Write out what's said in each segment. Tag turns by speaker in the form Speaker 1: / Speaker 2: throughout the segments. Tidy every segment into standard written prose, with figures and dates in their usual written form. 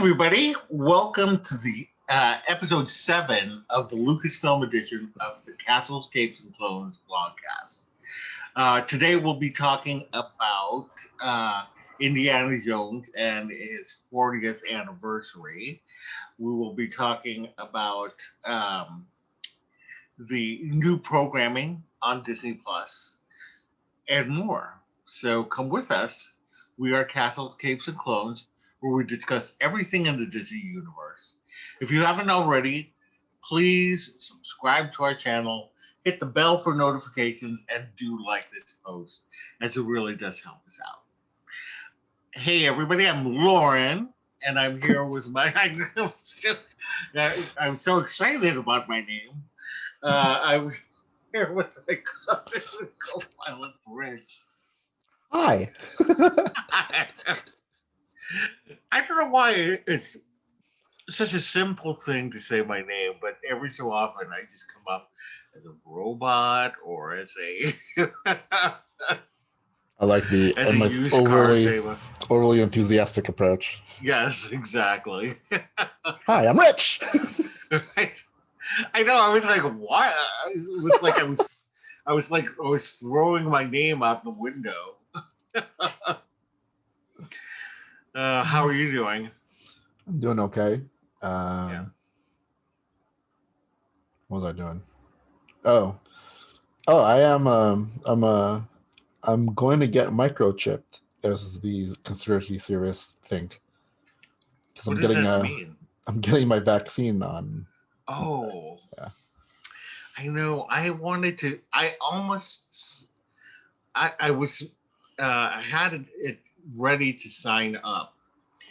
Speaker 1: everybody. Welcome to the episode 7 of the Lucasfilm edition of the Castles, Capes, and Clones vlogcast. Today we'll be talking about Indiana Jones and his 40th anniversary. We will be talking about the new programming on Disney Plus and more. So come with us. We are Castles, Capes, and Clones, where we discuss everything in the Disney universe. If you haven't already, please subscribe to our channel, hit the bell for notifications, and do like this post, as it really does help us out. Hey everybody, I'm Loren, and I'm here with my, I'm so excited about my name. I'm here with my cousin and co-pilot, Rich.
Speaker 2: Hi.
Speaker 1: I don't know why it's such a simple thing to say my name, but every so often I just come up as a robot or as a
Speaker 2: I like the overly enthusiastic approach.
Speaker 1: Yes, exactly.
Speaker 2: Hi, I'm Rich.
Speaker 1: I know. I was like, why? It was like I was throwing my name out the window. How are you doing?
Speaker 2: I'm doing okay.
Speaker 1: Yeah.
Speaker 2: What was I doing? I am. I'm going to get microchipped, as these conspiracy theorists think. Because
Speaker 1: What does that mean?
Speaker 2: I'm getting my vaccine on.
Speaker 1: Oh.
Speaker 2: Yeah.
Speaker 1: I know. I wanted to. I had it ready to sign up.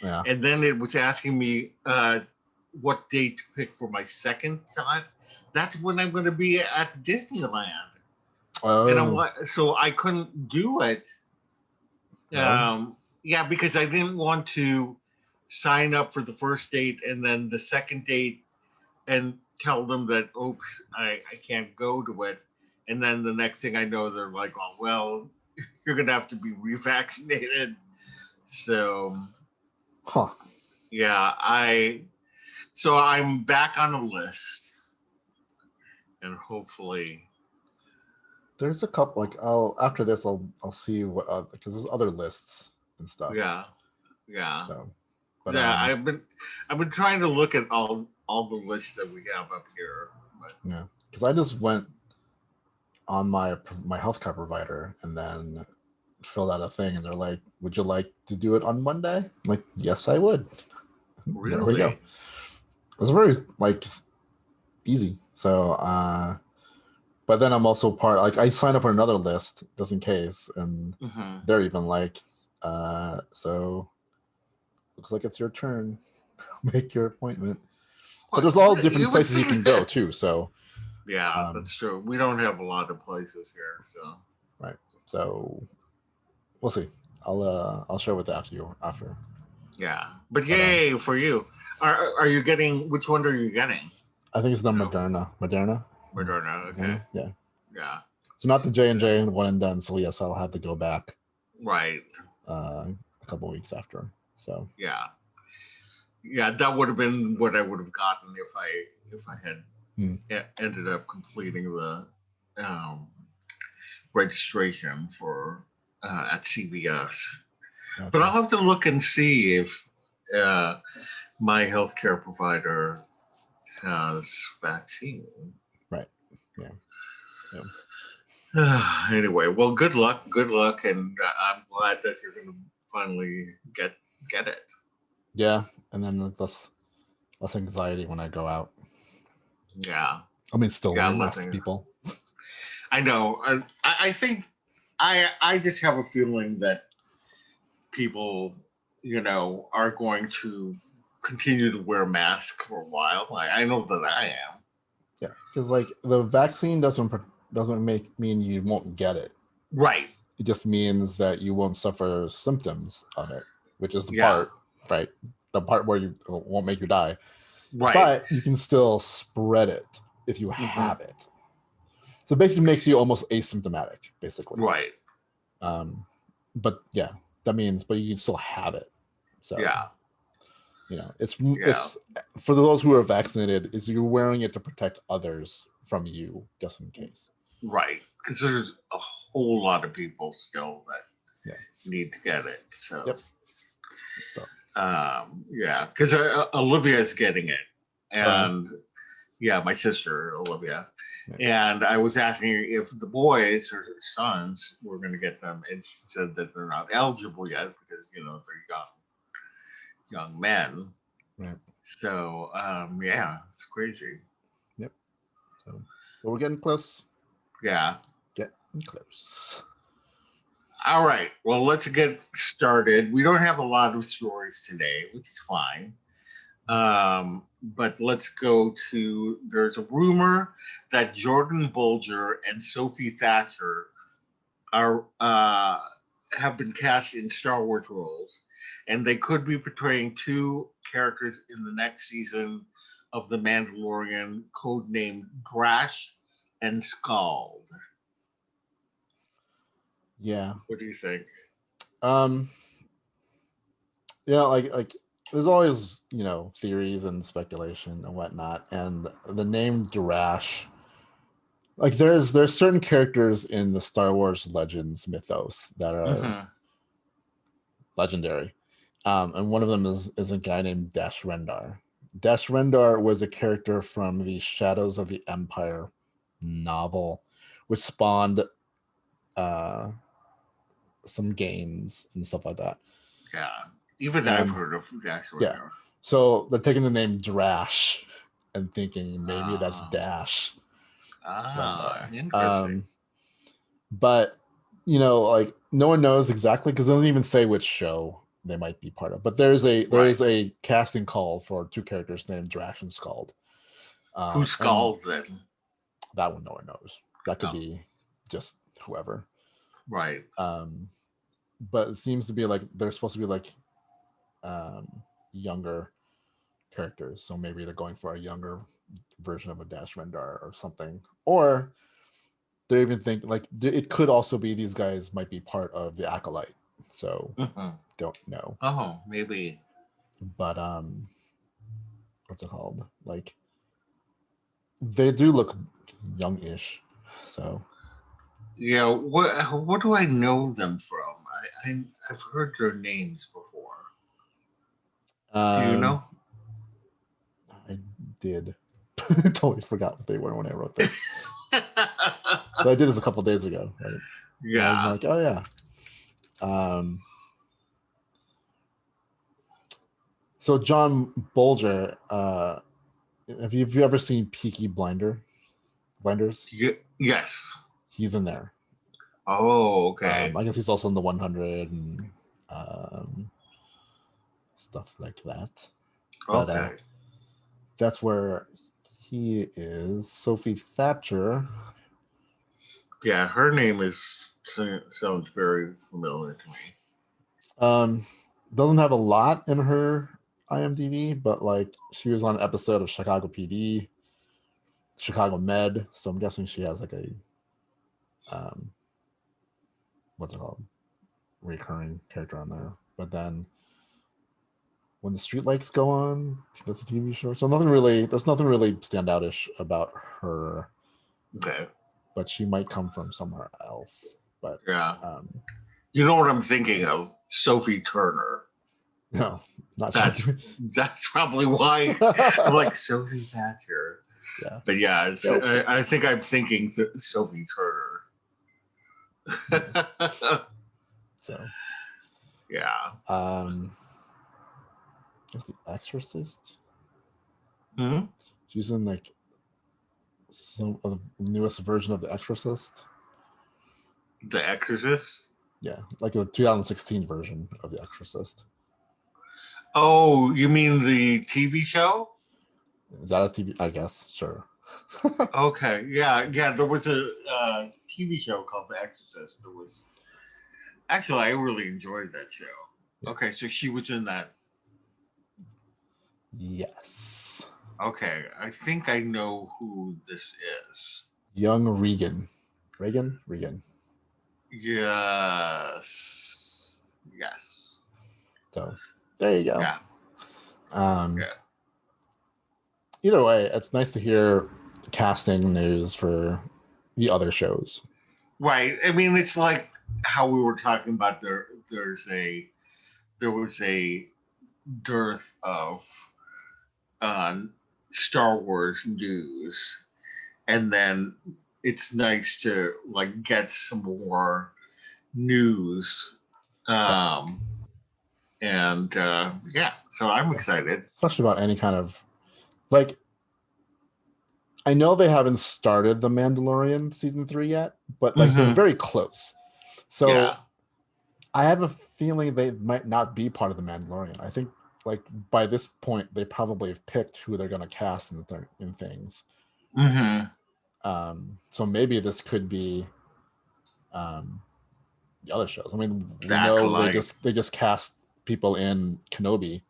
Speaker 2: Yeah.
Speaker 1: And then it was asking me what date to pick for my second shot. That's when I'm going to be at Disneyland.
Speaker 2: Oh.
Speaker 1: And so I couldn't do it. Yeah, because I didn't want to sign up for the first date and then the second date and tell them that, oops, I can't go to it. And then the next thing I know, they're like, oh, well, you're going to have to be revaccinated. So...
Speaker 2: Huh.
Speaker 1: Yeah, so I'm back on the list, and hopefully
Speaker 2: there's a couple. Like after this, I'll see what because there's other lists and stuff.
Speaker 1: Yeah.
Speaker 2: So,
Speaker 1: I've been trying to look at all the lists that we have up here. But.
Speaker 2: Yeah, because I just went on my healthcare provider and then filled out a thing, and they're like, "Would you like to do it on Monday?" I'm like, yes, I would.
Speaker 1: Really?
Speaker 2: There we go. It was very easy. So, but then I'm also I signed up for another list just in case, and they're even like, so looks like it's your turn. Make your appointment. But there's all different places you can go too. So
Speaker 1: yeah, that's true. We don't have a lot of places here, so
Speaker 2: right. So we'll see. I'll share with you after.
Speaker 1: Yeah, but yay for you! Are you getting? Which one are you getting?
Speaker 2: I think it's the Moderna. Moderna.
Speaker 1: Okay.
Speaker 2: Yeah.
Speaker 1: Yeah.
Speaker 2: So not the J&J one and done. So yes, I'll have to go back.
Speaker 1: Right.
Speaker 2: A couple weeks after. So.
Speaker 1: Yeah. Yeah, that would have been what I would have gotten if I had ended up completing the registration for at CVS. Okay. But I'll have to look and see if my healthcare provider has vaccine.
Speaker 2: Right. Yeah.
Speaker 1: Anyway, well, good luck, and I'm glad that you're going to finally get it.
Speaker 2: Yeah, and then less anxiety when I go out.
Speaker 1: Yeah.
Speaker 2: I mean, still wearing masks, people.
Speaker 1: I know. I think I just have a feeling that people, are going to continue to wear masks for a while. I know that I am.
Speaker 2: Yeah, because the vaccine doesn't mean you won't get it.
Speaker 1: Right.
Speaker 2: It just means that you won't suffer symptoms of it, which is the part, right? The part where you won't make you die.
Speaker 1: Right.
Speaker 2: But you can still spread it if you have it. So it basically makes you almost asymptomatic, basically.
Speaker 1: Right.
Speaker 2: But yeah, that means, but you can still have it. So
Speaker 1: yeah.
Speaker 2: it's for those who are vaccinated. Is you're wearing it to protect others from you, just in case.
Speaker 1: Right, because there's a whole lot of people still that need to get it. So, because Olivia is getting it, and my sister Olivia, and I was asking her if the boys or sons were going to get them, and she said that they're not eligible yet because they're young men.
Speaker 2: Right.
Speaker 1: So it's crazy.
Speaker 2: Yep. So, but we're getting close.
Speaker 1: Yeah.
Speaker 2: Getting close.
Speaker 1: All right. Well, let's get started. We don't have a lot of stories today, which is fine. But let's go to, there's a rumor that Jordan Bolger and Sophie Thatcher are have been cast in Star Wars roles, and they could be portraying two characters in the next season of The Mandalorian, codenamed Drash and Scald.
Speaker 2: Yeah.
Speaker 1: What do you think?
Speaker 2: Like there's always, theories and speculation and whatnot. And the name Drash, like there's certain characters in the Star Wars Legends mythos that are legendary. And one of them is a guy named Dash Rendar. Dash Rendar was a character from the Shadows of the Empire novel, which spawned some games and stuff like that.
Speaker 1: Yeah, even I've heard of Dash Rendar.
Speaker 2: Yeah, so they're taking the name Drash and thinking maybe that's Dash.
Speaker 1: Interesting.
Speaker 2: But like no one knows exactly because they don't even say which show they might be part of. But there is a casting call for two characters named Drash and Scald.
Speaker 1: Who's Scald then?
Speaker 2: That one no one knows. That could be just whoever.
Speaker 1: Right.
Speaker 2: But it seems to be like they're supposed to be like younger characters, so maybe they're going for a younger version of a Dash Rendar or something, or they even think like it could also be these guys might be part of the Acolyte, so don't know.
Speaker 1: Oh, maybe.
Speaker 2: But what's it called? Like they do look youngish, so
Speaker 1: yeah. What do I know them from? I've heard their names before. Do you know?
Speaker 2: I did. I totally forgot what they were when I wrote this. But I did this a couple days ago, right?
Speaker 1: Yeah.
Speaker 2: And I'm like, oh yeah. So John Bolger, have you ever seen Peaky Blinders?
Speaker 1: Yes.
Speaker 2: He's in there.
Speaker 1: Oh, okay.
Speaker 2: I guess he's also in the 100 and stuff like that.
Speaker 1: Okay.
Speaker 2: But, that's where he is. Sophie Thatcher.
Speaker 1: Yeah, her name sounds very familiar to me.
Speaker 2: Doesn't have a lot in her IMDb, but like she was on an episode of Chicago PD, Chicago Med, so I'm guessing she has like a what's it called, recurring character on there. But then When the Streetlights Go On, that's a TV show, so there's nothing really standoutish about her.
Speaker 1: Okay.
Speaker 2: But she might come from somewhere else. But
Speaker 1: yeah, you know what I'm thinking of? Sophie Turner.
Speaker 2: No, not
Speaker 1: that's probably why I'm like Sophie Thatcher.
Speaker 2: Yeah,
Speaker 1: but yeah, I think I'm thinking Sophie Turner.
Speaker 2: So
Speaker 1: yeah.
Speaker 2: The Exorcist.
Speaker 1: Mm-hmm.
Speaker 2: She's in like some of the newest version of The Exorcist.
Speaker 1: The Exorcist?
Speaker 2: Yeah, like the 2016 version of The Exorcist.
Speaker 1: Oh, you mean the TV show?
Speaker 2: Is that a TV? I guess, sure.
Speaker 1: Okay, yeah. There was a TV show called The Exorcist. Actually, I really enjoyed that show. Yeah. Okay, so she was in that.
Speaker 2: Yes.
Speaker 1: Okay, I think I know who this is.
Speaker 2: Young Regan. Regan?
Speaker 1: Yes.
Speaker 2: So there you go.
Speaker 1: Yeah.
Speaker 2: Either way, it's nice to hear casting news for the other shows.
Speaker 1: Right. I mean, it's like how we were talking about there was a dearth of Star Wars news, and then it's nice to like get some more news. And so I'm excited.
Speaker 2: Especially about any kind of like, I know they haven't started The Mandalorian season 3 yet, but like they're very close. So I have a feeling they might not be part of The Mandalorian. I think like by this point they probably have picked who they're going to cast in things. So maybe this could be the other shows. I mean, we know they just cast people in Kenobi,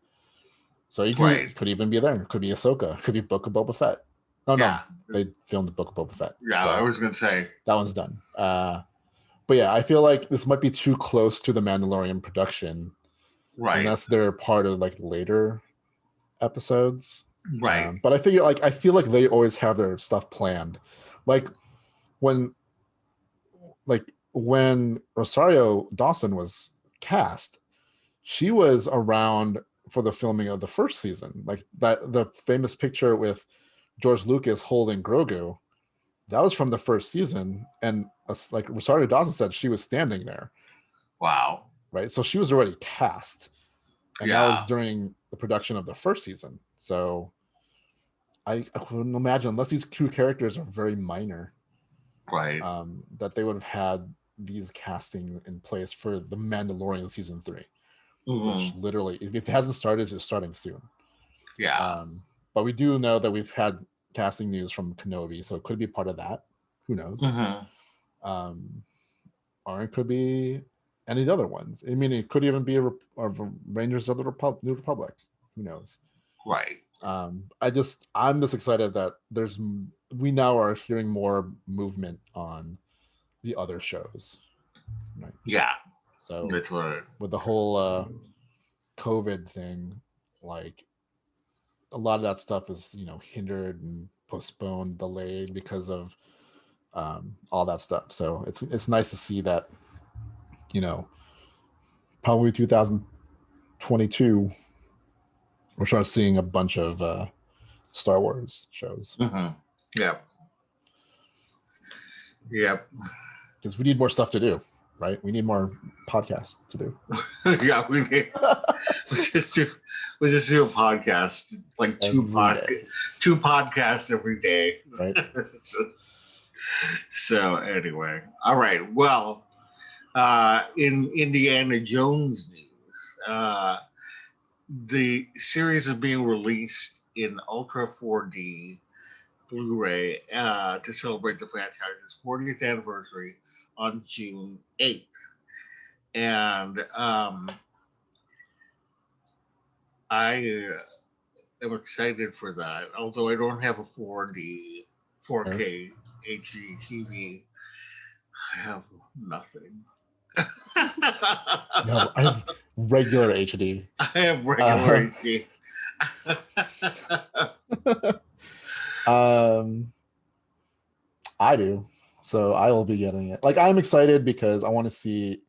Speaker 2: so you could even be there. It could be Ahsoka. It could be Book of Boba Fett. No, they filmed the Book of Boba Fett.
Speaker 1: Yeah, so I was gonna say
Speaker 2: that one's done. But yeah, I feel like this might be too close to the Mandalorian production,
Speaker 1: right?
Speaker 2: Unless they're part of like later episodes,
Speaker 1: right?
Speaker 2: But I feel like they always have their stuff planned, like when Rosario Dawson was cast, she was around for the filming of the first season, like the famous picture with George Lucas holding Grogu. That was from the first season, and like Rosario Dawson said, she was standing there.
Speaker 1: Wow!
Speaker 2: Right, so she was already cast, and that was during the production of the first season. So I couldn't imagine, unless these two characters are very minor,
Speaker 1: right?
Speaker 2: That they would have had these casting in place for the Mandalorian season 3, which literally, if it hasn't started, it's starting soon.
Speaker 1: Yeah.
Speaker 2: But we do know that we've had casting news from Kenobi, so it could be part of that. Who knows? Or it could be any of the other ones. I mean, it could even be a Rangers of the New Republic. Who knows?
Speaker 1: Right.
Speaker 2: I'm just excited that we now are hearing more movement on the other shows. Right?
Speaker 1: Yeah.
Speaker 2: So
Speaker 1: that's what
Speaker 2: with the whole COVID thing, like a lot of that stuff is hindered and postponed, delayed because of all that stuff. So it's nice to see that probably 2022 we're starting seeing a bunch of Star Wars shows.
Speaker 1: Yep.
Speaker 2: Because we need more stuff to do, right? We need more podcasts to do.
Speaker 1: Yeah, we need. we just do a podcast, like two podcasts every day.
Speaker 2: Right.
Speaker 1: So anyway, all right. Well, in Indiana Jones news, the series is being released in Ultra 4D Blu-ray to celebrate the franchise's 40th anniversary on June 8th. And I am excited for that. Although I don't have a 4K HD TV, I have nothing.
Speaker 2: No, I have regular HD.
Speaker 1: I have regular HD.
Speaker 2: I do, so I will be getting it. Like, I'm excited because I want to see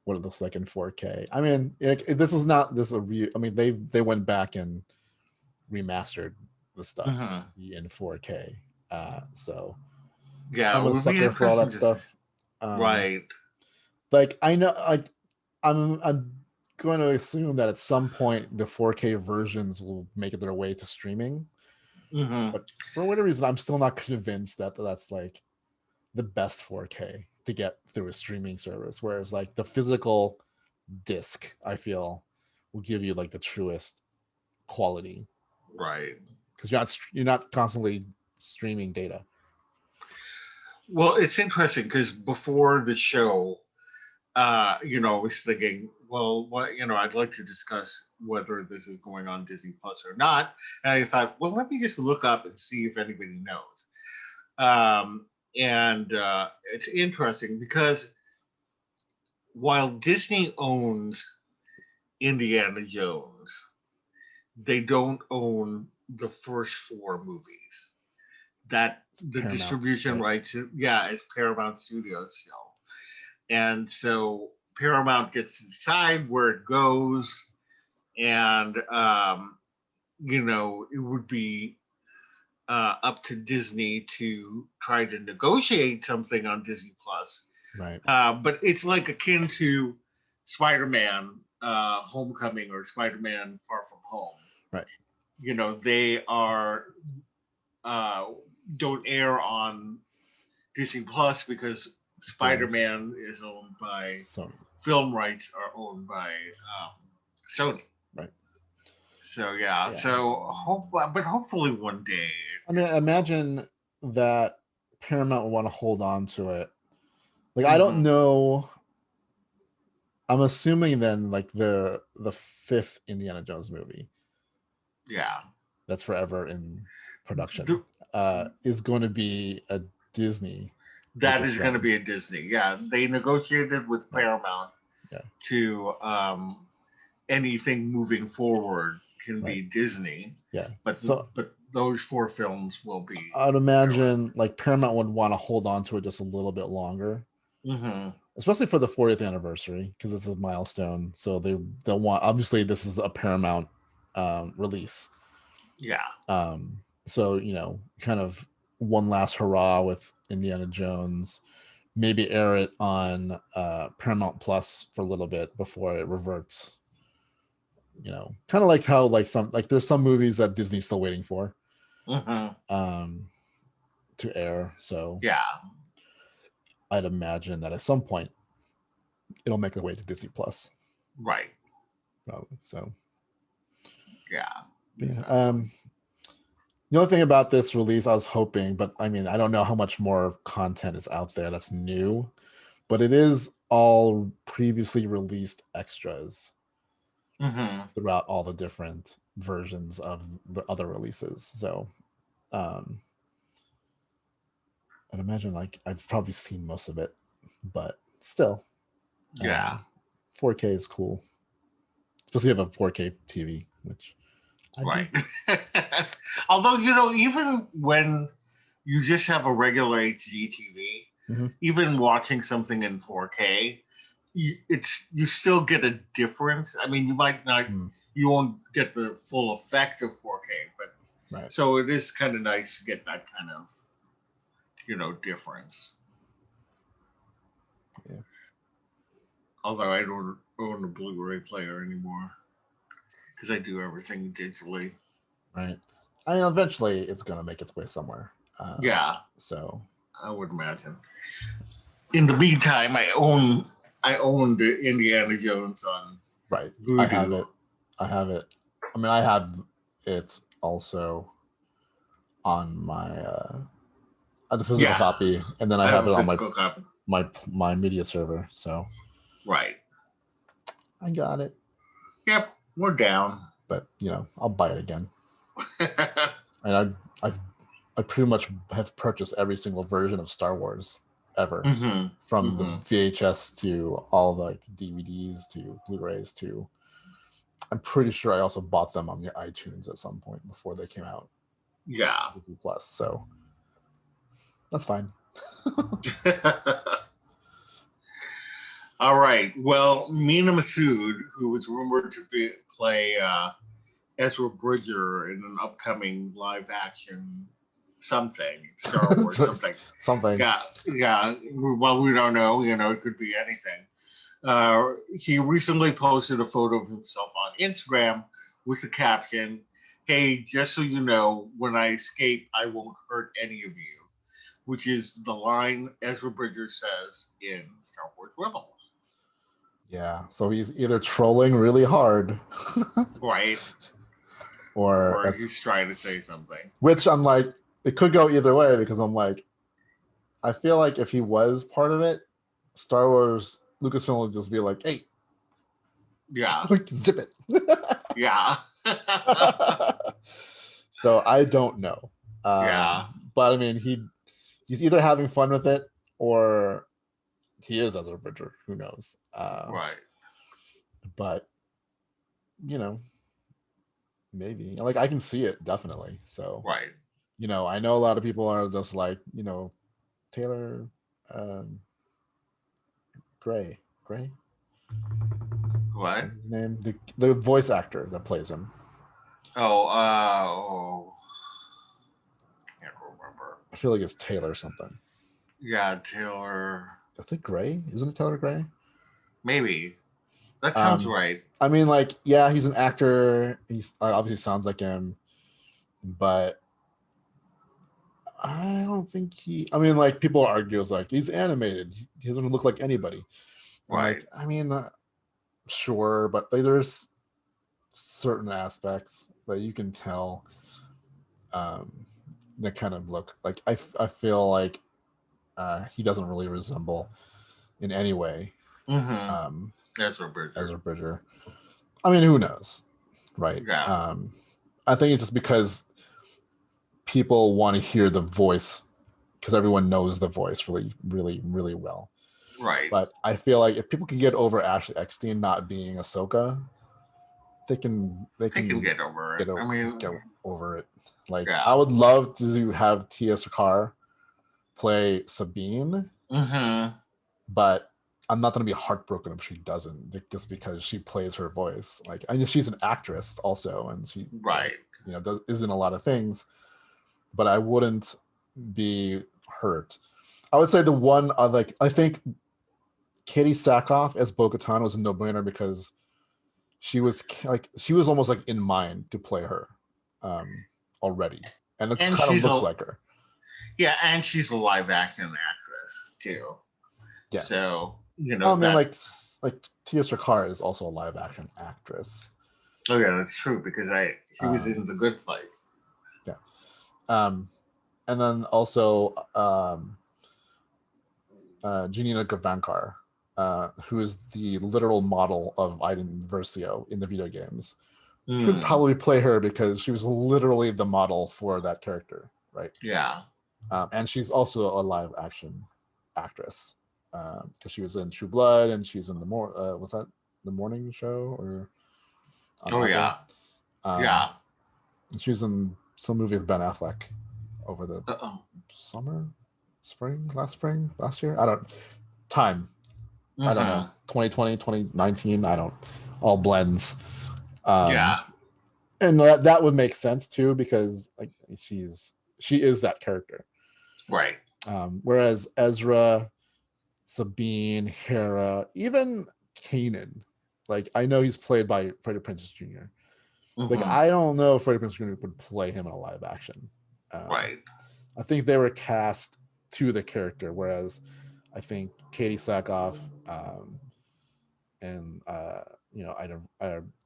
Speaker 2: what it looks like in 4K. I mean, this is not this a review. I mean, they went back and remastered the stuff to be in 4K. So
Speaker 1: yeah,
Speaker 2: I'm a sucker for all that stuff.
Speaker 1: Right.
Speaker 2: Like, I know, like I'm going to assume that at some point the 4K versions will make their way to streaming. But for whatever reason, I'm still not convinced that that's like the best 4K to get through a streaming service. Whereas like the physical disc, I feel, will give you like the truest quality.
Speaker 1: Right.
Speaker 2: Because you're not constantly streaming data.
Speaker 1: Well, it's interesting because before the show, I was thinking, well, what I'd like to discuss whether this is going on Disney Plus or not. And I thought, well, let me just look up and see if anybody knows. And it's interesting because while Disney owns Indiana Jones, they don't own the first 4 movies. That the
Speaker 2: Paramount,
Speaker 1: distribution
Speaker 2: right?
Speaker 1: rights, is Paramount Studios still, and so Paramount gets to decide where it goes, and it would be up to Disney to try to negotiate something on Disney Plus.
Speaker 2: Right.
Speaker 1: But it's like akin to Spider-Man Homecoming or Spider-Man Far From Home.
Speaker 2: Right.
Speaker 1: They are don't air on Disney Plus because Spider-Man is owned by
Speaker 2: Sony.
Speaker 1: Film rights are owned by Sony.
Speaker 2: Right.
Speaker 1: So yeah. So hopefully one day.
Speaker 2: I mean, imagine that Paramount would want to hold on to it. Like, I don't know. I'm assuming then, like, the 5th Indiana Jones movie.
Speaker 1: Yeah.
Speaker 2: That's forever in production. Is going to be a Disney.
Speaker 1: That is going to be a Disney. Yeah. They negotiated with Paramount to anything moving forward can be Disney.
Speaker 2: Yeah.
Speaker 1: But those 4 films will be.
Speaker 2: I'd imagine like Paramount would want to hold on to it just a little bit longer, especially for the 40th anniversary, because this is a milestone. So they'll want. Obviously, this is a Paramount release.
Speaker 1: Yeah.
Speaker 2: So kind of one last hurrah with Indiana Jones. Maybe air it on Paramount Plus for a little bit before it reverts. Kind of like how there's some movies that Disney's still waiting for to air. So
Speaker 1: yeah,
Speaker 2: I'd imagine that at some point it'll make its way to Disney Plus.
Speaker 1: Right.
Speaker 2: Probably. So
Speaker 1: yeah.
Speaker 2: The only thing about this release, I was hoping, but I mean, I don't know how much more content is out there that's new, but it is all previously released extras throughout all the different versions of the other releases. So I'd imagine like I've probably seen most of it, but still, 4K is cool, especially if you have a 4K TV, which
Speaker 1: right. Although even when you just have a regular HD TV, even watching something in 4K, you still get a difference. I mean, you might not, you won't get the full effect of 4K, but so it is kind of nice to get that kind of difference.
Speaker 2: Yeah.
Speaker 1: Although I don't own a Blu-ray player anymore because I do everything digitally.
Speaker 2: Right. I mean, eventually it's going to make its way somewhere. So
Speaker 1: I would imagine. In the meantime, I owned Indiana Jones on Voodoo.
Speaker 2: I have it. I mean, I have it also on my the physical copy, and then I have it on my media server. So
Speaker 1: right.
Speaker 2: I got it.
Speaker 1: Yep, we're down.
Speaker 2: But I'll buy it again. And I pretty much have purchased every single version of Star Wars ever, from the VHS to all the DVDs to Blu-rays to. I'm pretty sure I also bought them on the iTunes at some point before they came out.
Speaker 1: Yeah.
Speaker 2: Disney Plus, so that's fine.
Speaker 1: All right. Well, Mina Massoud, who was rumored to play Ezra Bridger in an upcoming live-action Star Wars something. Yeah. Well, we don't know. It could be anything. He recently posted a photo of himself on Instagram with the caption, "Hey, just so you know, when I escape, I won't hurt any of you," which is the line Ezra Bridger says in Star Wars Rebels.
Speaker 2: Yeah, so he's either trolling really hard,
Speaker 1: right, or he's trying to say something.
Speaker 2: Which I'm like, it could go either way, because I'm like, I feel like if he was part of it, Star Wars, Lucasfilm would just be like, "Hey, zip it."
Speaker 1: Yeah.
Speaker 2: So I don't know. But I mean, he's either having fun with it or he is Ezra Bridger. Who knows?
Speaker 1: Right.
Speaker 2: But maybe. Like I can see it definitely. So
Speaker 1: Right.
Speaker 2: I know a lot of people are just like, Taylor um, Gray. Gray?
Speaker 1: What?
Speaker 2: What's his name? The voice actor that plays him.
Speaker 1: Can't remember.
Speaker 2: I feel like it's Taylor something.
Speaker 1: Yeah, Taylor.
Speaker 2: I think Gray. Isn't it Taylor Gray?
Speaker 1: Maybe. That sounds right.
Speaker 2: I mean, like, yeah, he's an actor. He's obviously sounds like him, but I don't think he. I mean, like, people argue it's like he's animated. He doesn't look like anybody. And
Speaker 1: Right.
Speaker 2: like, I mean, sure, but like, there's certain aspects that you can tell that kind of look like I feel like he doesn't really resemble in any way
Speaker 1: Ezra Bridger.
Speaker 2: Ezra Bridger. I mean, who knows, right?
Speaker 1: Yeah.
Speaker 2: I think it's just because people want to hear the voice because everyone knows the voice really, really, really well.
Speaker 1: Right.
Speaker 2: But I feel like if people can get over Ashley Eckstein not being Ahsoka, they can
Speaker 1: get over it.
Speaker 2: Get over it. Like,
Speaker 1: yeah.
Speaker 2: I would love to have Tia Sakar play Sabine, but I'm not going to be heartbroken if she doesn't, just because she plays her voice. Like, I know she's an actress also, and she is in a lot of things, but I wouldn't be hurt. I would say the one I think Katie Sackhoff as Bo-Katan was a no-brainer because she was almost like in mind to play her already, and it kind of looks like her.
Speaker 1: Yeah, and she's a live action actress too.
Speaker 2: Yeah.
Speaker 1: So
Speaker 2: I mean, like Tia Sakar is also a live action actress.
Speaker 1: Oh yeah, that's true because she was in The Good Place.
Speaker 2: Yeah. And then also Janina Gavankar, who is the literal model of Iden Versio in the video games. Should probably play her because she was literally the model for that character, right?
Speaker 1: Yeah.
Speaker 2: And she's also a live action actress because she was in True Blood and she's in was that the morning show or?
Speaker 1: Yeah. Yeah.
Speaker 2: She's in some movie with Ben Affleck over the last year. I don't know. 2020, 2019. I don't. All blends.
Speaker 1: Yeah.
Speaker 2: And that would make sense too because like she is that character.
Speaker 1: Right.
Speaker 2: Whereas Ezra, Sabine, Hera, even Kanan, like I know he's played by Freddie Prinze Jr. Like I don't know if Freddie Prinze Jr. would play him in a live action.
Speaker 1: Right.
Speaker 2: I think they were cast to the character, whereas I think Katie Sackhoff and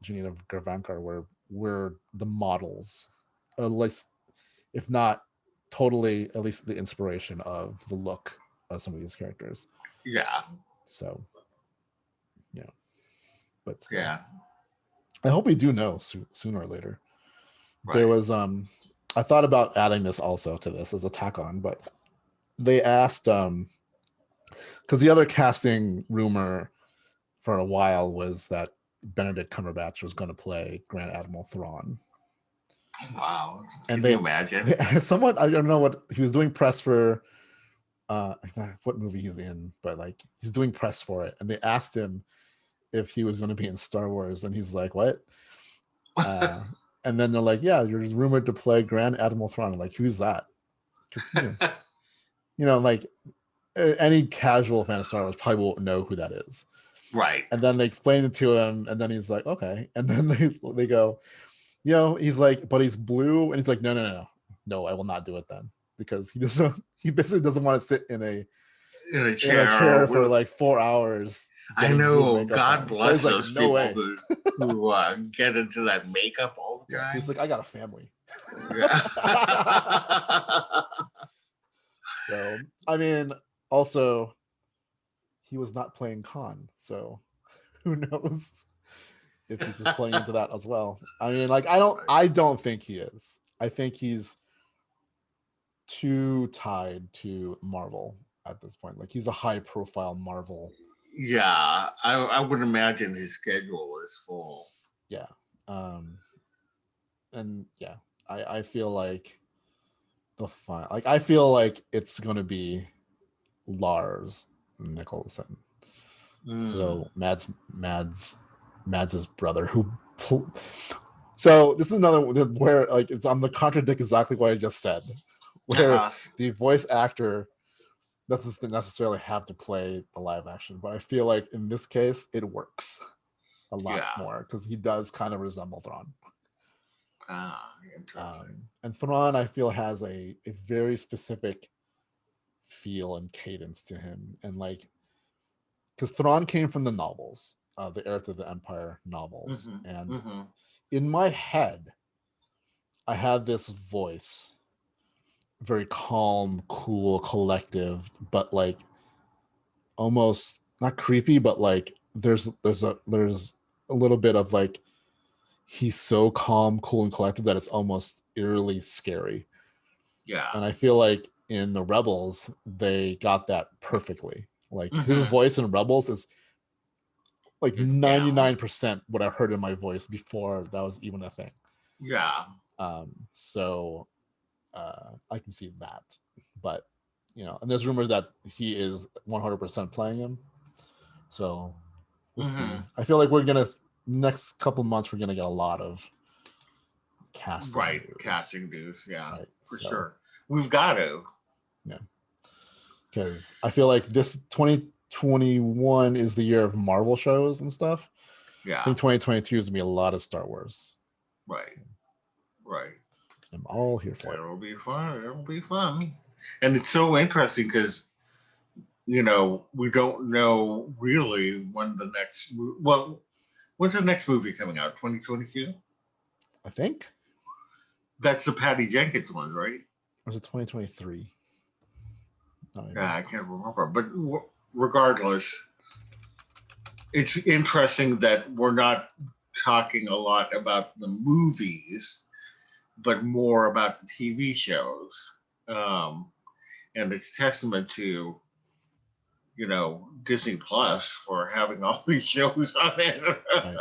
Speaker 2: Janina Gavankar were the models, at least if not totally, at least the inspiration of the look of some of these characters.
Speaker 1: Yeah.
Speaker 2: So, but still,
Speaker 1: yeah,
Speaker 2: I hope we do know sooner or later. Right. There was I thought about adding this also to this as a tack on, but they asked because the other casting rumor for a while was that Benedict Cumberbatch was going to play Grand Admiral Thrawn.
Speaker 1: Wow. Can you imagine?
Speaker 2: Somewhat, I don't know what he was doing press for what movie he's in, but like he's doing press for it, and they asked him if he was going to be in Star Wars, and he's like, "What?" And then they're like, "Yeah, you're rumored to play Grand Admiral Thrawn." I'm like, who's that? Because like any casual fan of Star Wars probably won't know who that is.
Speaker 1: Right.
Speaker 2: And then they explain it to him, and then he's like, "Okay." And then they go, he's like, "But he's blue," and he's like, "No, I will not do it then," because he basically doesn't want to sit in a chair for like 4 hours.
Speaker 1: I know. God bless those people who get into that makeup all the time.
Speaker 2: He's like, I got a family.
Speaker 1: Yeah.
Speaker 2: So, I mean, also, he was not playing Khan, so who knows if he's just playing into that as well. I mean, like, I don't think he is. I think he's too tied to Marvel at this point. Like, he's a high-profile Marvel.
Speaker 1: Yeah, I would imagine his schedule is full.
Speaker 2: Yeah. and yeah, I feel like I feel like it's gonna be Lars Nicholson. So Mads's brother so this is another where like I'm the contradict exactly what I just said, where the voice actor doesn't necessarily have to play the live action, but I feel like in this case it works a lot more because he does kind of resemble Thrawn. And Thrawn, I feel, has a very specific feel and cadence to him, and like because Thrawn came from the novels, the Heir to the Empire novels, and in my head, I had this voice, very calm, cool, collective, but like almost not creepy, but like there's a little bit of like he's so calm, cool, and collected that it's almost eerily scary.
Speaker 1: Yeah.
Speaker 2: And I feel like in the Rebels, they got that perfectly. Like his voice in Rebels is like 99% what I heard in my voice before that was even a thing.
Speaker 1: Yeah.
Speaker 2: So I can see that. But, you know, and there's rumors that he is 100% playing him. So we'll see. I feel like we're going to, next couple months, we're going to get a lot of casting news.
Speaker 1: Casting news, yeah, right, for sure. We've got to.
Speaker 2: Yeah. Because I feel like this 2021 is the year of Marvel shows and stuff.
Speaker 1: Yeah.
Speaker 2: I think 2022 is going to be a lot of Star Wars.
Speaker 1: Right. Right.
Speaker 2: I'm all here for it.
Speaker 1: It'll be fun. It'll be fun. And it's so interesting because, you know, we don't know really when the next, well, when's the next movie coming out? 2022?
Speaker 2: I think.
Speaker 1: That's the Patty Jenkins one, right?
Speaker 2: Or is it 2023?
Speaker 1: Yeah, I can't remember. But regardless, it's interesting that we're not talking a lot about the movies, but more about the TV shows. And it's testament to, you know, Disney Plus for having all these shows on it.
Speaker 2: Right.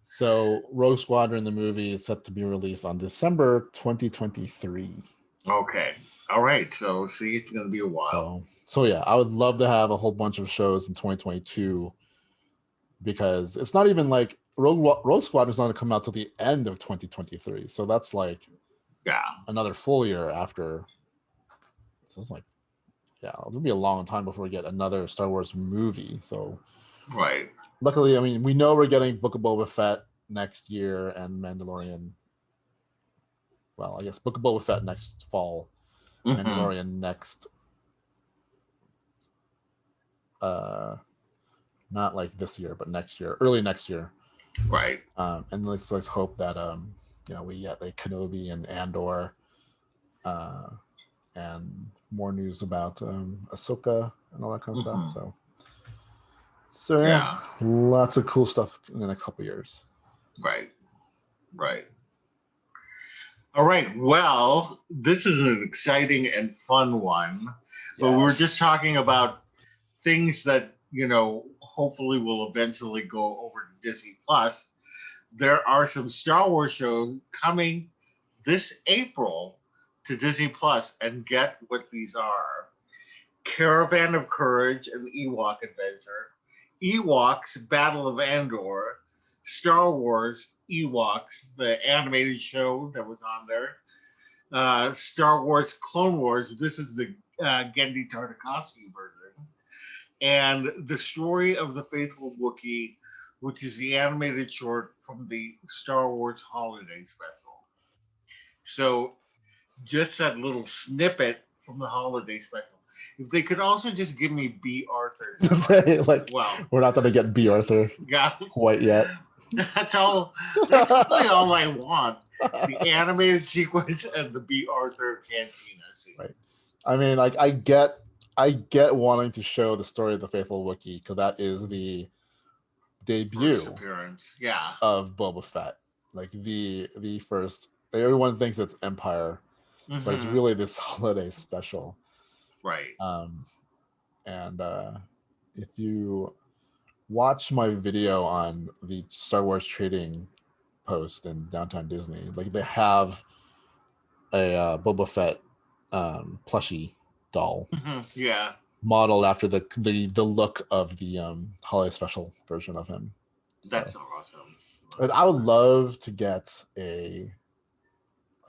Speaker 2: So Rogue Squadron, the movie, is set to be released on December 2023.
Speaker 1: Okay. All right. So see, it's going to be a while.
Speaker 2: So yeah, I would love to have a whole bunch of shows in 2022 because it's not even like Rogue Squadron is not going to come out till the end of 2023. So that's like another full year after. So it's like, yeah, it'll be a long time before we get another Star Wars movie. So
Speaker 1: right.
Speaker 2: Luckily, I mean, we know we're getting Book of Boba Fett next year and Mandalorian. Well, I guess Book of Boba Fett next fall, Mandalorian next. Not like this year, but next year, early next year.
Speaker 1: Right.
Speaker 2: And let's hope that you know, we get like Kenobi and Andor, and more news about Ahsoka and all that kind of stuff. So yeah, lots of cool stuff in the next couple of years.
Speaker 1: Right. Right. All right. Well, this is an exciting and fun one, but we were just talking about things that, you know, hopefully will eventually go over to Disney Plus. There are some Star Wars shows coming this April to Disney Plus, and get what these are: Caravan of Courage and Ewok Adventure, Ewoks Battle of Andor, Star Wars Ewoks, the animated show that was on there, Star Wars Clone Wars. This is the Genndy Tartakovsky version, and The Story of the Faithful Wookiee, which is the animated short from the Star Wars Holiday Special. So just that little snippet from the Holiday Special. If they could also just give me B. Arthur.
Speaker 2: Say, like, we're not going to get B. Arthur quite yet.
Speaker 1: That's all. That's really all I want. The animated sequence and the B. Arthur cantina scene.
Speaker 2: Right. I mean, like, I get wanting to show the Story of the Faithful Wookiee, because that is the debut
Speaker 1: first appearance,
Speaker 2: of Boba Fett. Like the first. Everyone thinks it's Empire, but it's really this holiday special.
Speaker 1: Right.
Speaker 2: And if you watch my video on the Star Wars trading Outpost in downtown Disney. Like they have a Boba Fett plushie doll
Speaker 1: Yeah,
Speaker 2: modeled after the look of the holiday special version of him.
Speaker 1: that's awesome.
Speaker 2: And I would love to get a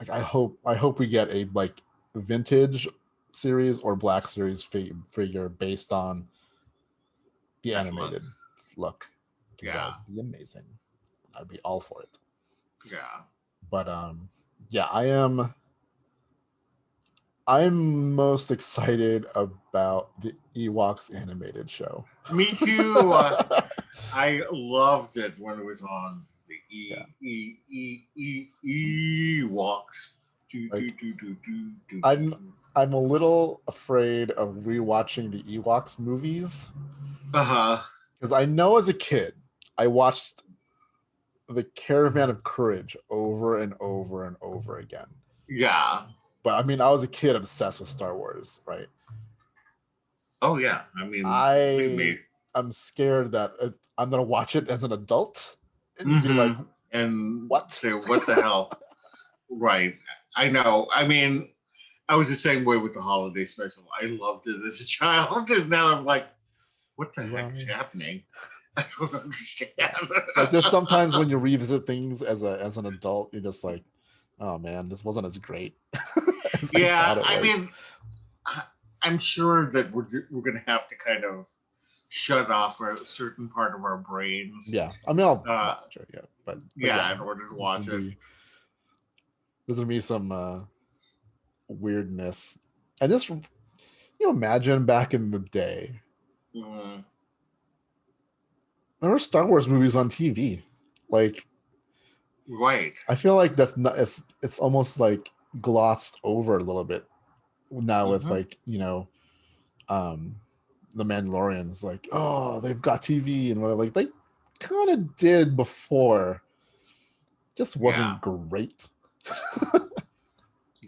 Speaker 2: like I hope we get a like vintage series or Black Series figure based on the animated look.
Speaker 1: Yeah,
Speaker 2: that would be amazing. I'd be all for it.
Speaker 1: Yeah,
Speaker 2: but yeah, I'm most excited about the Ewoks animated show.
Speaker 1: Me too. I loved it when it was on the Ewoks.
Speaker 2: I'm a little afraid of rewatching the Ewoks movies. Because I know as a kid, I watched the Caravan of Courage over and over and over again.
Speaker 1: Yeah.
Speaker 2: But I mean, I was a kid obsessed with Star Wars, right?
Speaker 1: Oh yeah. I mean,
Speaker 2: I'm scared that I'm gonna watch it as an adult and be like,
Speaker 1: and
Speaker 2: what?
Speaker 1: Say what the hell? Right. I know. I mean, I was the same way with the holiday special. I loved it as a child, and now I'm like, what the heck is happening? I don't understand.
Speaker 2: Like there's sometimes when you revisit things as an adult, you're just like, oh man, this wasn't as great. as
Speaker 1: I mean, I'm sure that we're gonna have to kind of shut off a certain part of our brains.
Speaker 2: Yeah, I mean, I'll watch it, but
Speaker 1: in order to watch it,
Speaker 2: there's gonna be some weirdness. And just imagine back in the day. There were Star Wars movies on TV, like,
Speaker 1: right.
Speaker 2: I feel like that's not. It's almost like glossed over a little bit now with like the Mandalorians. Like, oh, they've got TV and whatever. Like they kind of did before, just wasn't great.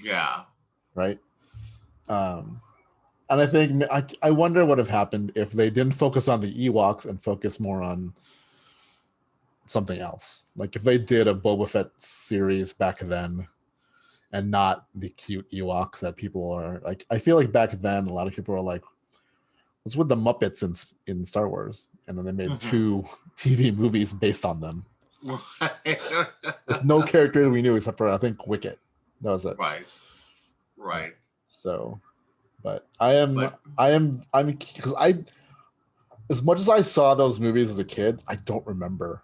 Speaker 1: Yeah.
Speaker 2: Right. And I think I wonder what would have happened if they didn't focus on the Ewoks and focus more on something else. Like if they did a Boba Fett series back then and not the cute Ewoks that people are like. I feel like back then a lot of people were like, what's with the Muppets in Star Wars? And then they made 2 TV movies based on them. With no characters we knew except for I think Wicket. That was it.
Speaker 1: Right.
Speaker 2: So but I'm because as much as I saw those movies as a kid, I don't remember.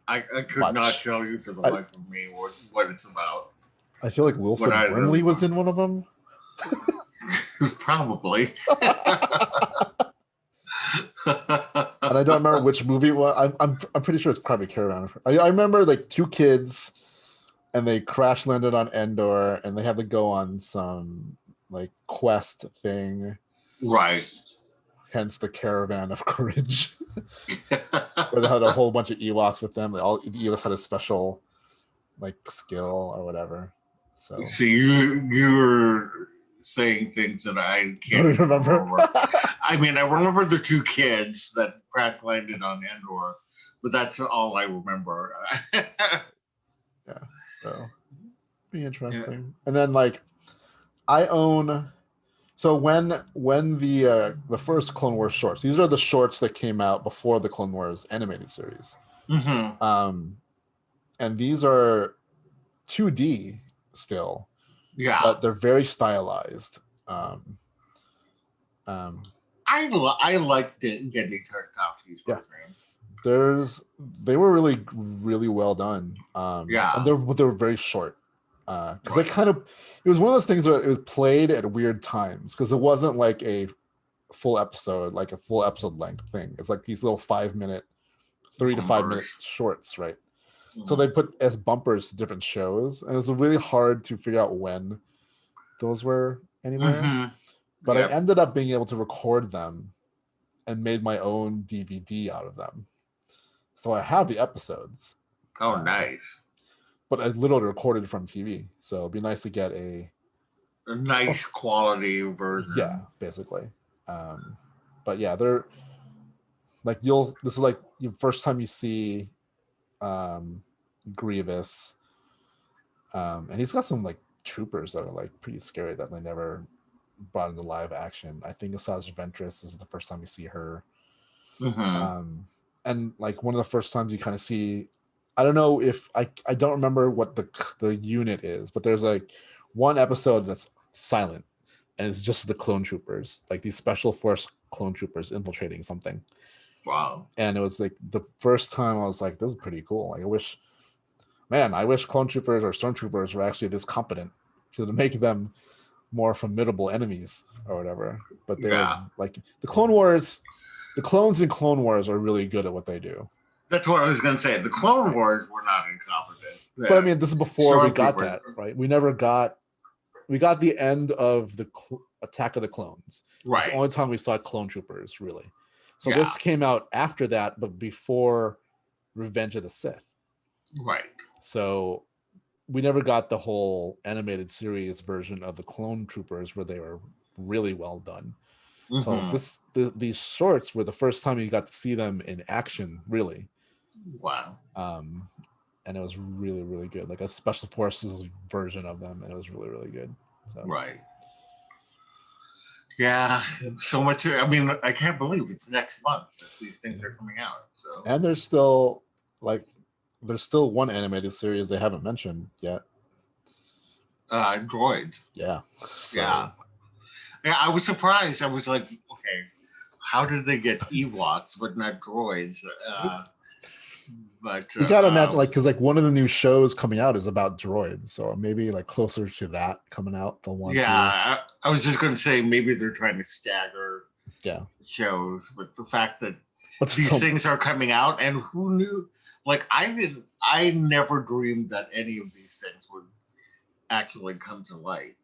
Speaker 1: I could not tell you for the life of me what it's about.
Speaker 2: I feel like Wilford Brimley was in one of them.
Speaker 1: Probably.
Speaker 2: And I don't remember which movie it was. I'm pretty sure it's probably Caravan. I remember like 2 kids, and they crash landed on Endor, and they had to go on some like quest thing,
Speaker 1: right?
Speaker 2: Hence the Caravan of Courage, where they had a whole bunch of Ewoks with them. The Ewoks had a special like skill or whatever. So
Speaker 1: see, you're saying things that I can't remember. I mean, I remember the 2 kids that crash landed on Endor, but that's all I remember.
Speaker 2: Yeah, so be interesting. Yeah. And then like I own. So when the first Clone Wars shorts, these are the shorts that came out before the Clone Wars animated series. And these are 2D still.
Speaker 1: Yeah,
Speaker 2: but they're very stylized.
Speaker 1: I liked getting Tartakovsky's program.
Speaker 2: They were really, really well done. And they were very short. Because they kind of, it was one of those things where it was played at weird times because it wasn't like a full episode length thing. It's like these little 5-minute, 3 to 5 minute shorts, right? So they put as bumpers to different shows, and it was really hard to figure out when those were anywhere. But I ended up being able to record them and made my own DVD out of them. So I have the episodes.
Speaker 1: Oh, nice.
Speaker 2: But I literally recorded from TV, so it'd be nice to get a
Speaker 1: nice quality version.
Speaker 2: Yeah, basically. But yeah, they're like this is like the first time you see Grievous, and he's got some like troopers that are like pretty scary that they never brought into live action. I think Asajj Ventress is the first time you see her. And like one of the first times you kind of see, I don't know if I don't remember what the unit is, but there's like one episode that's silent and it's just the clone troopers, like these special force clone troopers infiltrating something.
Speaker 1: Wow.
Speaker 2: And it was like the first time I was like, this is pretty cool. Like I wish clone troopers or stormtroopers were actually this competent to make them more formidable enemies or whatever. But they're like the clones in Clone Wars are really good at what they do.
Speaker 1: That's what I was going to say. The Clone Wars were not incompetent.
Speaker 2: But I mean, this is before we got that, right? We got the end of the Attack of the Clones.
Speaker 1: Right.
Speaker 2: It's the only time we saw clone troopers, really. So this came out after that, but before Revenge of the Sith.
Speaker 1: Right.
Speaker 2: So we never got the whole animated series version of the clone troopers where they were really well done. So these shorts were the first time you got to see them in action, really.
Speaker 1: Wow.
Speaker 2: And it was really, really good. Like a special forces version of them, and it was really, really good. So.
Speaker 1: Right. Yeah, so much. I mean, I can't believe it's next month that these things are coming out. So.
Speaker 2: And there's still one animated series they haven't mentioned yet.
Speaker 1: Droids.
Speaker 2: Yeah. So.
Speaker 1: Yeah, I was surprised. I was like, okay, how did they get Ewoks but not droids? But
Speaker 2: you gotta imagine, like, because like one of the new shows coming out is about droids, so maybe like closer to that coming out than one.
Speaker 1: Yeah, I was just gonna say maybe they're trying to stagger shows, but the fact that these things are coming out, and who knew? Like, I never dreamed that any of these things would actually come to light.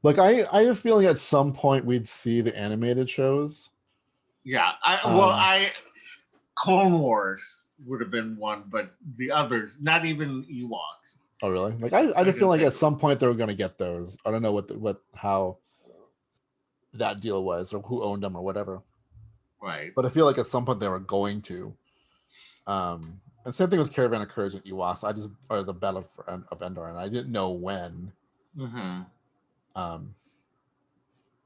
Speaker 2: Like, I have a feeling at some point we'd see the animated shows.
Speaker 1: Yeah, Clone Wars would have been one, but the others, not even Ewoks.
Speaker 2: Oh, really? Like, I just feel like at some point they were going to get those. I don't know how that deal was or who owned them or whatever.
Speaker 1: Right.
Speaker 2: But I feel like at some point they were going to. And same thing with Caravan of Courage and Ewoks. Or the Battle of Endor, and I didn't know when.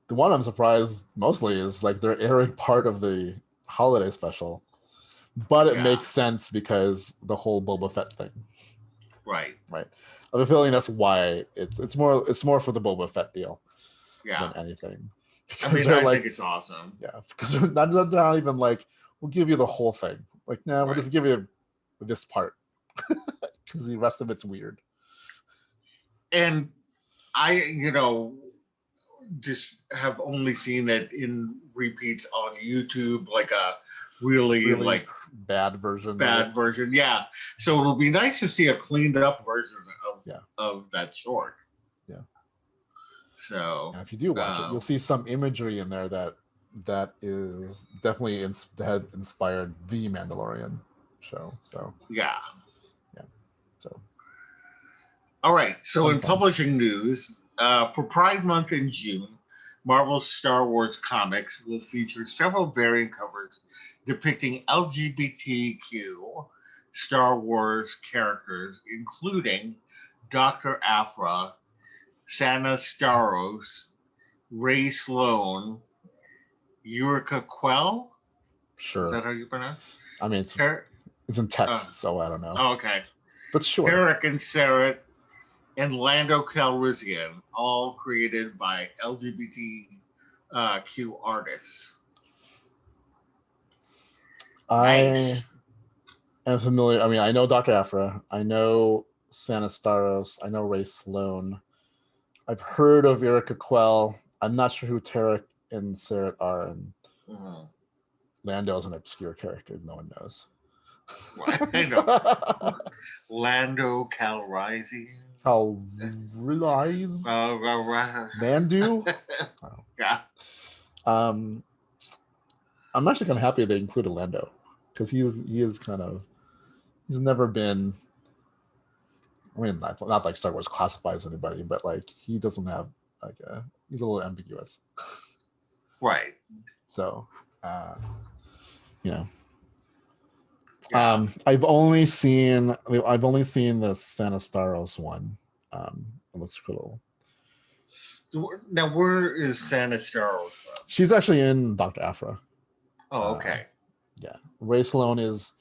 Speaker 2: The one I'm surprised mostly is like they're airing part of the holiday special, but it makes sense because the whole Boba Fett thing.
Speaker 1: Right.
Speaker 2: I have a feeling that's why it's more for the Boba Fett deal than anything.
Speaker 1: Because I think it's awesome.
Speaker 2: Yeah, because they're not even like, we'll give you the whole thing. Like, we'll just give you this part because the rest of it's weird.
Speaker 1: And I, just have only seen it in repeats on YouTube, like a really like
Speaker 2: bad version.
Speaker 1: Yeah. So it'll be nice to see a cleaned up version of that short.
Speaker 2: Yeah.
Speaker 1: So
Speaker 2: if you do watch it, you'll see some imagery in there that is definitely had inspired the Mandalorian show. So
Speaker 1: yeah.
Speaker 2: So
Speaker 1: all right. So in publishing news, for Pride Month in June, Marvel's Star Wars comics will feature several variant covers depicting LGBTQ Star Wars characters, including Dr. Aphra, Sana Staros, Ray Sloan, Eureka Quell.
Speaker 2: Sure.
Speaker 1: Is that how you pronounce it?
Speaker 2: I mean, it's in text, so I don't know.
Speaker 1: Oh, okay.
Speaker 2: But sure.
Speaker 1: Eric and Sarah and Lando Calrissian, all created by LGBTQ artists.
Speaker 2: I am familiar. I mean, I know Dr. Aphra. I know Sana Staros. I know Ray Sloan. I've heard of Eureka Quell. I'm not sure who Tarek and Sarah are. And Lando's an obscure character. No one knows.
Speaker 1: I know. Lando Calrissian.
Speaker 2: Mandu?
Speaker 1: Yeah.
Speaker 2: I'm actually kind of happy they included Lando because he's never been. I mean, not like Star Wars classifies anybody, but like he doesn't have he's a little ambiguous.
Speaker 1: Right.
Speaker 2: So,
Speaker 1: Yeah.
Speaker 2: I've only seen the Sanastaros one. It looks cool.
Speaker 1: Now, where is Santa Starros from?
Speaker 2: She's actually in Dr. Aphra.
Speaker 1: Oh, okay.
Speaker 2: Yeah, Ray Sloan is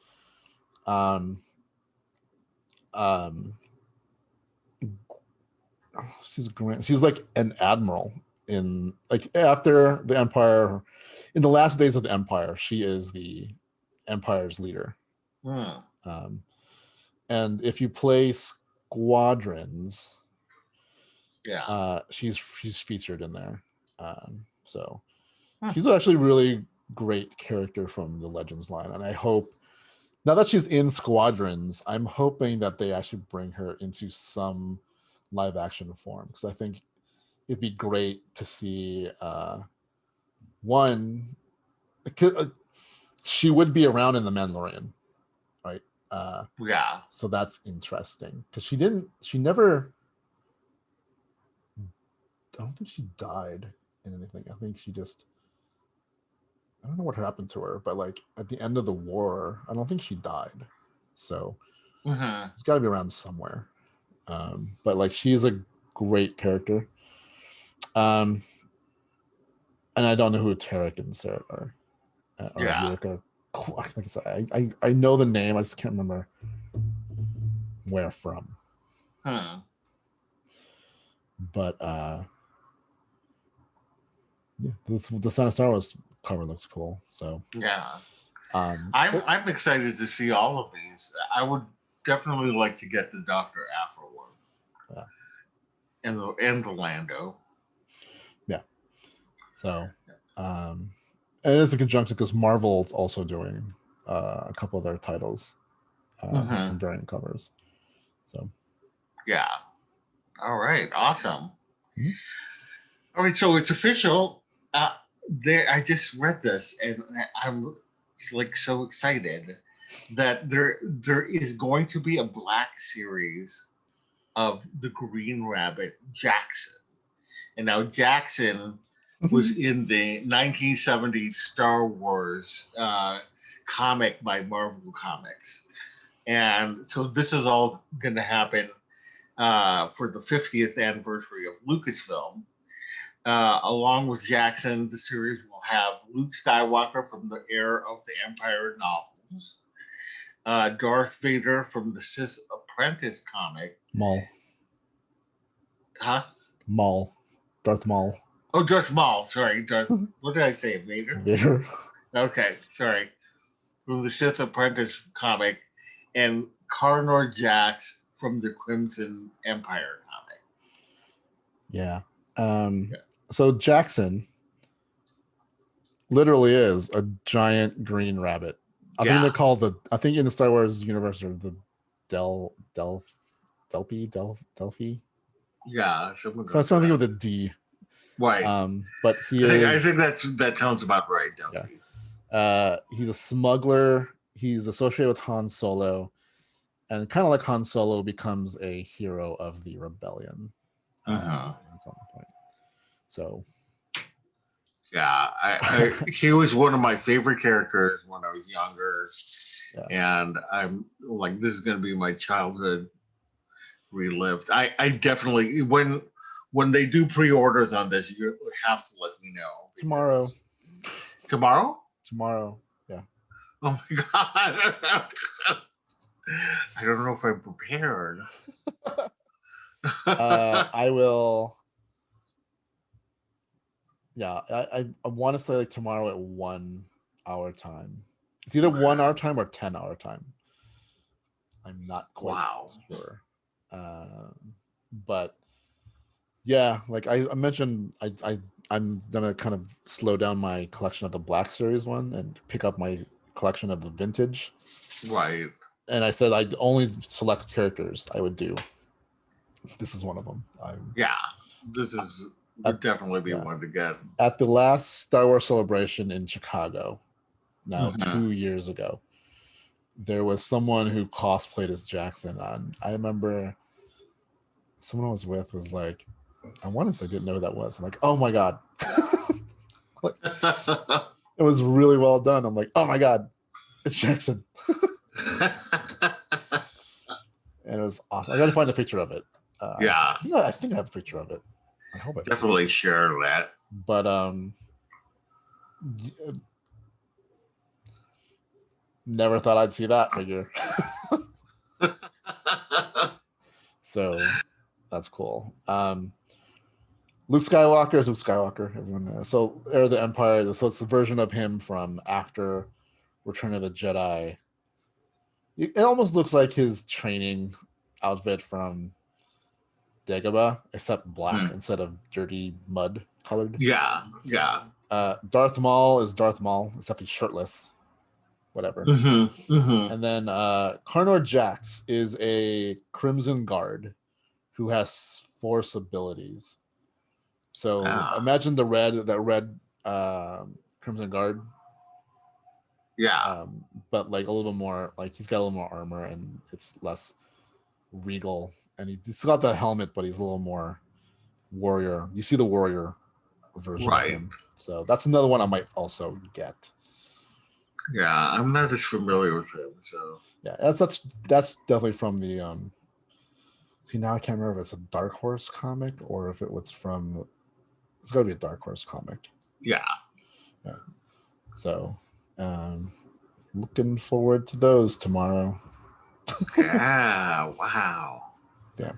Speaker 2: she's like an admiral in like after the Empire, in the last days of the Empire. She is the Empire's leader. And if you play Squadrons, she's featured in there. So she's actually really great character from the Legends line, and I hope now that she's in Squadrons, I'm hoping that they actually bring her into some live action form, because I think it'd be great to see one. She would be around in The Mandalorian, right? So that's interesting, because she never, I don't think she died in anything. I think she just, I don't know what happened to her, but like at the end of the war, I don't think she died. So it's got to be around somewhere. But like she's a great character. And I don't know who Tarek and Sarah are. Yurika. Like I said, I know the name, I just can't remember where from. But yeah, the Son of Star Wars cover looks cool. So
Speaker 1: I'm excited to see all of these. I would definitely like to get the Dr. Aphra one. And the Lando.
Speaker 2: Yeah. So and it's a conjunction because Marvel's also doing a couple of their titles, some variant covers. So
Speaker 1: yeah. All right, awesome. All right, so it's official. I just read this, and I'm like so excited that there is going to be a Black series of the Green Rabbit, Jaxxon. And now Jaxxon was in the 1970s Star Wars comic by Marvel Comics. And so this is all going to happen for the 50th anniversary of Lucasfilm. Along with Jaxxon, the series will have Luke Skywalker from the Heir of the Empire novels, Darth Vader from the Sith Apprentice comic.
Speaker 2: Maul.
Speaker 1: Huh?
Speaker 2: Maul. Darth Maul.
Speaker 1: Oh, Darth Maul. Sorry, Darth. What did I say? Vader?
Speaker 2: Vader.
Speaker 1: Okay, sorry. From the Sith Apprentice comic, and Carnor Jax from the Crimson Empire comic.
Speaker 2: Yeah. So Jaxxon literally is a giant green rabbit. I think they're called I think in the Star Wars universe are the Delphi.
Speaker 1: Yeah,
Speaker 2: so it's something with a D.
Speaker 1: Right.
Speaker 2: But
Speaker 1: I think that sounds about right, Delphi.
Speaker 2: Yeah. He's a smuggler. He's associated with Han Solo, and kind of like Han Solo becomes a hero of the rebellion at some point. So
Speaker 1: yeah, he was one of my favorite characters when I was younger, and I'm like, this is going to be my childhood relived. I definitely, when they do pre-orders on this, you have to let me know.
Speaker 2: Tomorrow. Yeah.
Speaker 1: Oh my god. I don't know if I'm prepared.
Speaker 2: I will. Yeah, I want to say like tomorrow at 1 hour time. It's either 1 hour time or 10 hour time. I'm not quite sure. But yeah, like I mentioned, I'm gonna kind of slow down my collection of the Black Series one and pick up my collection of the vintage.
Speaker 1: Right.
Speaker 2: And I said I'd only select characters I would do. This is one of them.
Speaker 1: This is would definitely be one to get.
Speaker 2: At the last Star Wars Celebration in Chicago, now 2 years ago, there was someone who cosplayed as Jaxxon. I remember someone I was with was like, I want to say didn't know who that was. I'm like, oh my god. Like, it was really well done. I'm like, oh my god, it's Jaxxon. and it was awesome. I got to find a picture of it.
Speaker 1: Yeah,
Speaker 2: I think I have a picture of it. I hope I do.
Speaker 1: Definitely share that.
Speaker 2: But never thought I'd see that figure. So that's cool. Luke Skywalker is Luke Skywalker. Everyone knows. So Heir of the Empire. So it's the version of him from after Return of the Jedi. It almost looks like his training outfit from Dagobah, except black instead of dirty mud colored.
Speaker 1: Yeah.
Speaker 2: Darth Maul is Darth Maul, except he's shirtless. Whatever. And then Karnor Jax is a Crimson Guard who has Force abilities. So imagine that red Crimson Guard.
Speaker 1: Yeah.
Speaker 2: But like a little more, like he's got a little more armor and it's less regal. And he's got the helmet, but he's a little more warrior. You see the warrior version of him. So that's another one I might also get.
Speaker 1: Yeah, I'm not as familiar with him. So
Speaker 2: yeah, that's definitely from the see, now I can't remember if it's a Dark Horse comic or if it was from. It's got to be a Dark Horse comic.
Speaker 1: Yeah.
Speaker 2: So, looking forward to those tomorrow.
Speaker 1: Yeah. Wow.
Speaker 2: Yeah.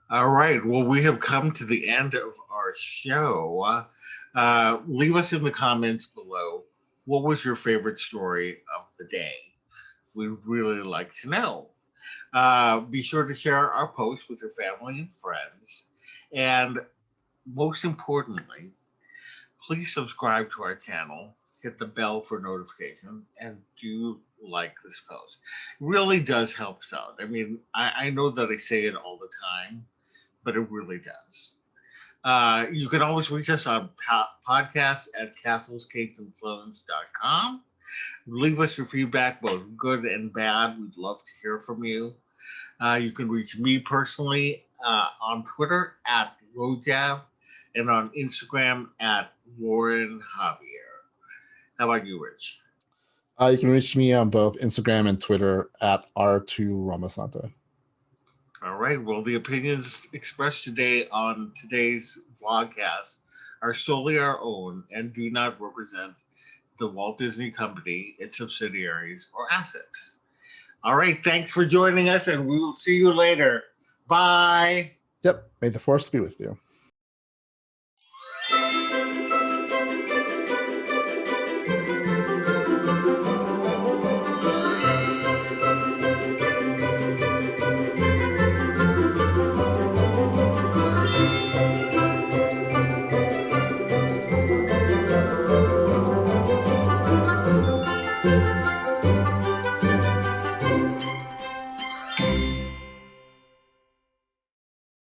Speaker 1: All right. Well, we have come to the end of our show. Leave us in the comments below. What was your favorite story of the day? We'd really like to know. Be sure to share our post with your family and friends. And most importantly, please subscribe to our channel, hit the bell for notification, and do like this post. It really does help us out. I mean, I know that I say it all the time, but it really does. You can always reach us on podcasts at castlescapesandclones.com. Leave us your feedback, both good and bad. We'd love to hear from you. You can reach me personally on Twitter at Rojav and on Instagram at Loren Javier. How about you, Rich?
Speaker 2: You can reach me on both Instagram and Twitter at R2Ramasanta.
Speaker 1: All right. Well, the opinions expressed today on today's vlogcast are solely our own and do not represent the Walt Disney Company, its subsidiaries, or assets. All right. Thanks for joining us, and we will see you later. Bye.
Speaker 2: Yep. May the Force be with you.